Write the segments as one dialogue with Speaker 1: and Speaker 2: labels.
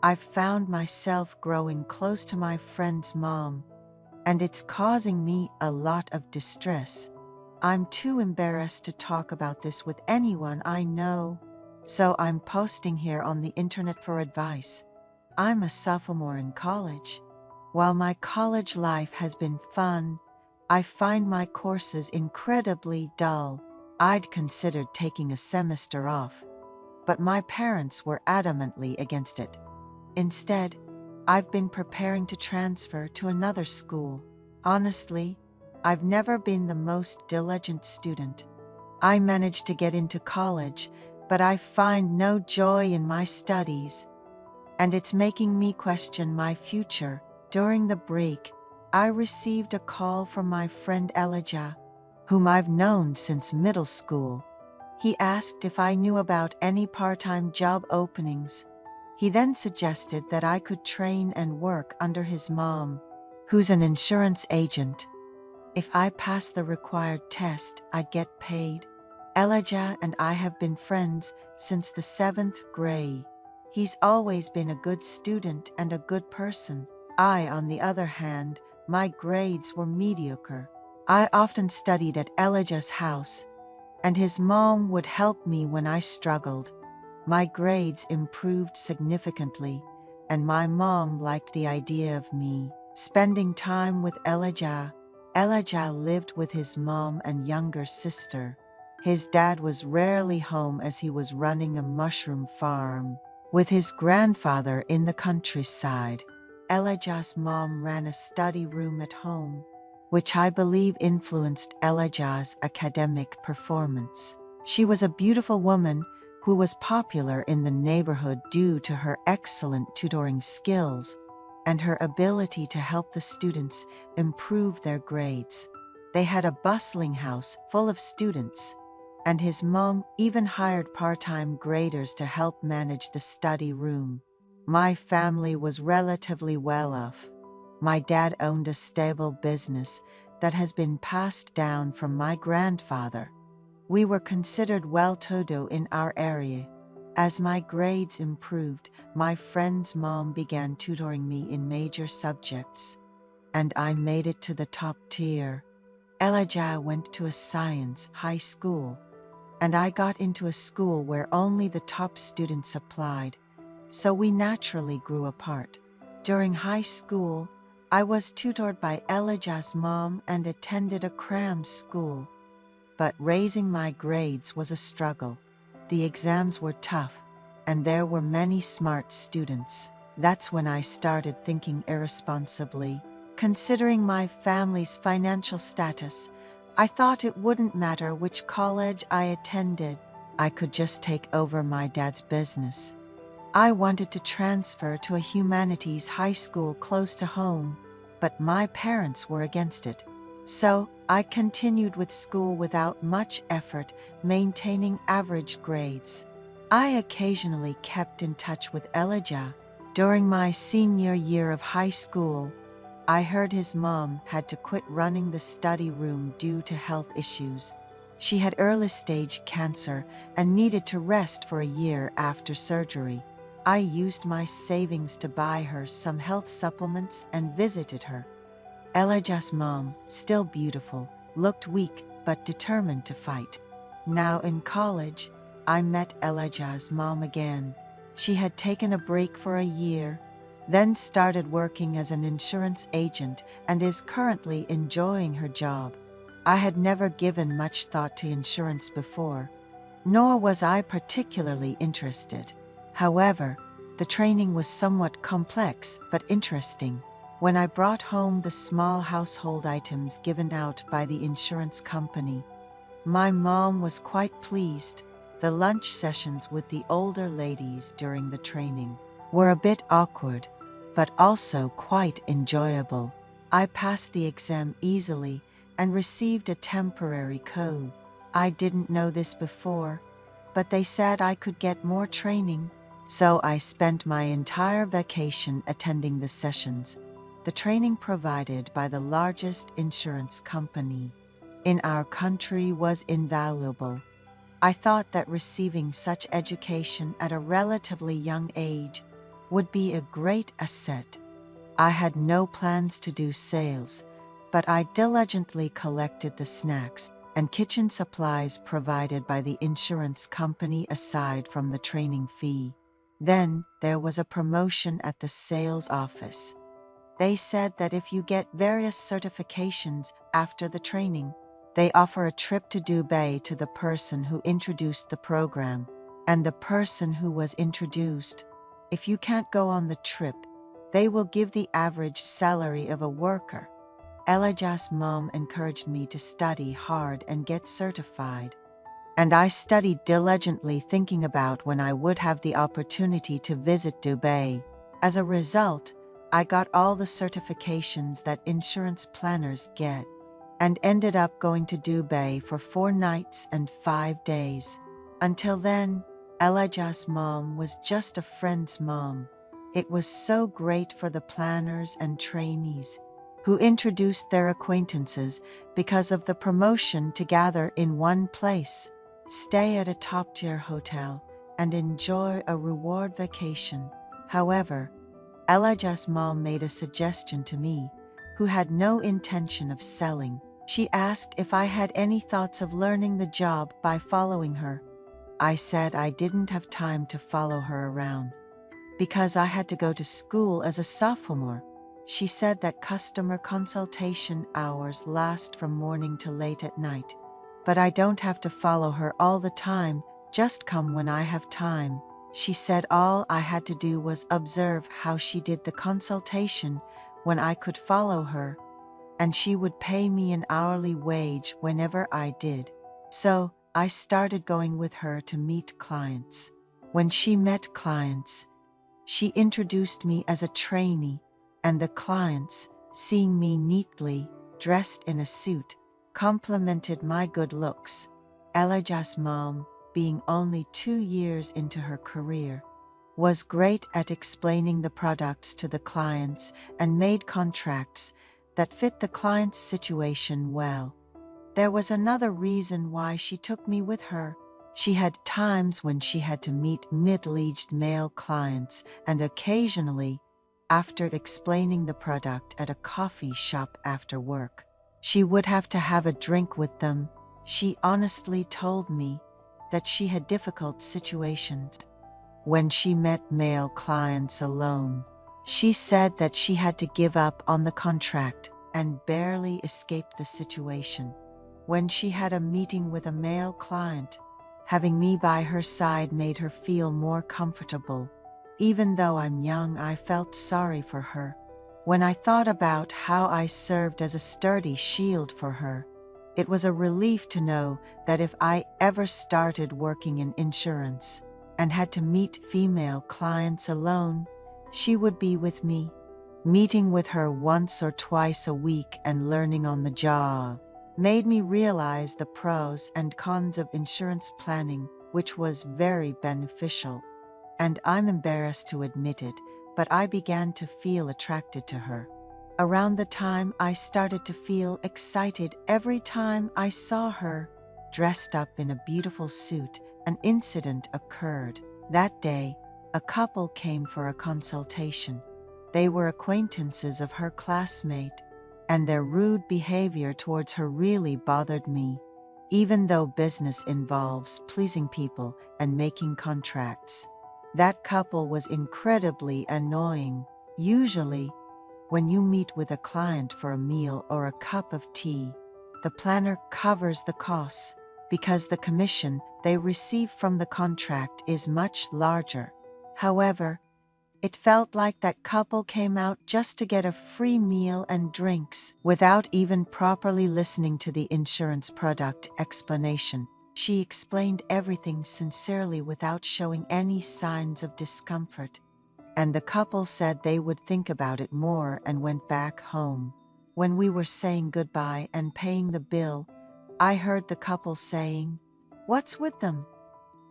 Speaker 1: I've found myself growing close to my friend's mom, and it's causing me a lot of distress. I'm too embarrassed to talk about this with anyone I know, so I'm posting here on the internet for advice. I'm a sophomore in college. While my college life has been fun, I find my courses incredibly dull. I'd considered taking a semester off, but my parents were adamantly against it. Instead, I've been preparing to transfer to another school. Honestly, I've never been the most diligent student. I managed to get into college, but I find no joy in my studies, and it's making me question my future. During the break, I received a call from my friend Elijah, whom I've known since middle school. He asked if I knew about any part-time job openings. He then suggested that I could train and work under his mom, who's an insurance agent. If I pass the required test, I'd get paid. Elijah and I have been friends since the 7th grade. He's always been a good student and a good person. I, on the other hand, my grades were mediocre. I often studied at Elijah's house, and his mom would help me when I struggled. My grades improved significantly, and my mom liked the idea of me spending time with Elijah. Elijah lived with his mom and younger sister. His dad was rarely home as he was running a mushroom farm with his grandfather in the countryside. Elijah's mom ran a study room at home, which I believe influenced Elijah's academic performance. She was a beautiful woman who was popular in the neighborhood due to her excellent tutoring skills and her ability to help the students improve their grades. They had a bustling house full of students, and his mom even hired part-time graders to help manage the study room. My family was relatively well off. My dad owned a stable business that has been passed down from my grandfather. We were considered well-to-do in our area. As my grades improved, my friend's mom began tutoring me in major subjects, and I made it to the top tier. Elijah went to a science high school, and I got into a school where only the top students applied, so we naturally grew apart. During high school, I was tutored by Elijah's mom and attended a cram school, but raising my grades was a struggle. The exams were tough, and there were many smart students. That's when I started thinking irresponsibly. Considering my family's financial status, I thought it wouldn't matter which college I attended. I could just take over my dad's business. I wanted to transfer to a humanities high school close to home, but my parents were against it. So I continued with school without much effort, maintaining average grades. I occasionally kept in touch with Elijah. During my senior year of high school, I heard his mom had to quit running the study room due to health issues. She had early-stage cancer and needed to rest for a year after surgery. I used my savings to buy her some health supplements and visited her. Elijah's mom, still beautiful, looked weak but determined to fight. Now in college, I met Elijah's mom again. She had taken a break for a year, then started working as an insurance agent and is currently enjoying her job. I had never given much thought to insurance before, nor was I particularly interested. However, the training was somewhat complex but interesting. When I brought home the small household items given out by the insurance company, my mom was quite pleased. The lunch sessions with the older ladies during the training were a bit awkward, but also quite enjoyable. I passed the exam easily and received a temporary code. I didn't know this before, but they said I could get more training, so I spent my entire vacation attending the sessions. The training provided by the largest insurance company in our country was invaluable. I thought that receiving such education at a relatively young age would be a great asset. I had no plans to do sales, but I diligently collected the snacks and kitchen supplies provided by the insurance company aside from the training fee. Then there was a promotion at the sales office. They said that if you get various certifications after the training, they offer a trip to Dubai to the person who introduced the program and the person who was introduced. If you can't go on the trip, they will give the average salary of a worker. Elijah's mom encouraged me to study hard and get certified. And I studied diligently, thinking about when I would have the opportunity to visit Dubai. As a result, I got all the certifications that insurance planners get, and ended up going to Dubai for 4 nights and 5 days. Until then, Elijah's mom was just a friend's mom. It was so great for the planners and trainees who introduced their acquaintances because of the promotion to gather in one place, stay at a top-tier hotel, and enjoy a reward vacation. However, Elijah's mom made a suggestion to me, who had no intention of selling. She asked if I had any thoughts of learning the job by following her. I said I didn't have time to follow her around because I had to go to school as a sophomore. She said that customer consultation hours last from morning to late at night. But I don't have to follow her all the time, just come when I have time. She said all I had to do was observe how she did the consultation when I could follow her, and she would pay me an hourly wage whenever I did. So I started going with her to meet clients. When she met clients, she introduced me as a trainee, and the clients, seeing me neatly dressed in a suit, complimented my good looks. Elijah's mom, being only 2 years into her career, was great at explaining the products to the clients and made contracts that fit the client's situation well. There was another reason why she took me with her. She had times when she had to meet middle-aged male clients, and occasionally, after explaining the product at a coffee shop after work, she would have to have a drink with them. She honestly told me that she had difficult situations when she met male clients alone. She said that she had to give up on the contract and barely escaped the situation. When she had a meeting with a male client, having me by her side made her feel more comfortable. Even though I'm young, I felt sorry for her. When I thought about how I served as a sturdy shield for her, it was a relief to know that if I ever started working in insurance and had to meet female clients alone, she would be with me. Meeting with her once or twice a week and learning on the job made me realize the pros and cons of insurance planning, which was very beneficial. And I'm embarrassed to admit it, but I began to feel attracted to her. Around the time I started to feel excited every time I saw her dressed up in a beautiful suit, an incident occurred. That day, a couple came for a consultation. They were acquaintances of her classmate, and their rude behavior towards her really bothered me. Even though business involves pleasing people and making contracts, that couple was incredibly annoying. Usually, when you meet with a client for a meal or a cup of tea, the planner covers the costs because the commission they receive from the contract is much larger. However, it felt like that couple came out just to get a free meal and drinks without even properly listening to the insurance product explanation. She explained everything sincerely without showing any signs of discomfort, and the couple said they would think about it more and went back home. When we were saying goodbye and paying the bill, I heard the couple saying, "What's with them?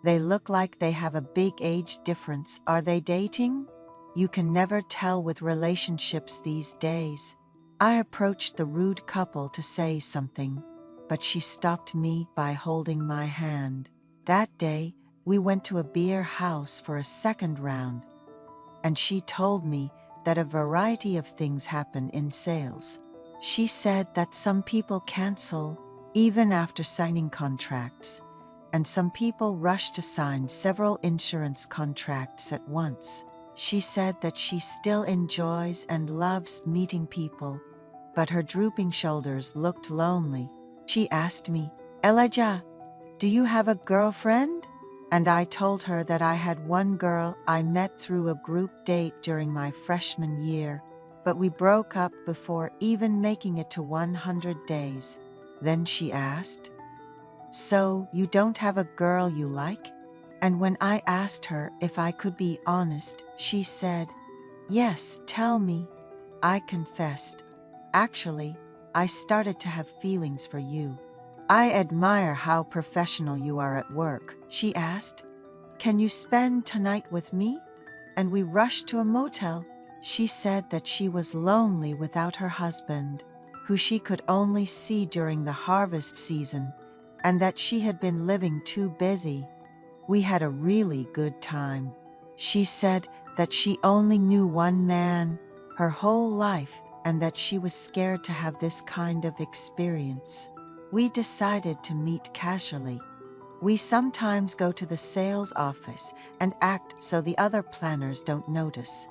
Speaker 1: They look like they have a big age difference. Are they dating?" You can never tell with relationships these days. I approached the rude couple to say something, but she stopped me by holding my hand. That day, we went to a beer house for a second round, and she told me that a variety of things happen in sales. She said that some people cancel even after signing contracts, and some people rush to sign several insurance contracts at once. She said that she still enjoys and loves meeting people, but her drooping shoulders looked lonely. She asked me, "Elijah, do you have a girlfriend?" And I told her that I had one girl I met through a group date during my freshman year, but we broke up before even making it to 100 days. Then she asked, "So you don't have a girl you like?" And when I asked her if I could be honest, she said, "Yes, tell me." I confessed, "Actually, I started to have feelings for you." "I admire how professional you are at work." She asked, "Can you spend tonight with me?" And we rushed to a motel. She said that she was lonely without her husband, who she could only see during the harvest season, and that she had been living too busy. We had a really good time. She said that she only knew one man her whole life and that she was scared to have this kind of experience. We decided to meet casually. We sometimes go to the sales office and act so the other planners don't notice.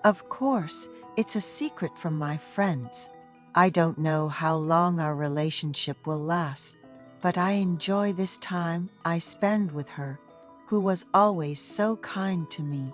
Speaker 1: Of course, it's a secret from my friends. I don't know how long our relationship will last, but I enjoy this time I spend with her, who was always so kind to me.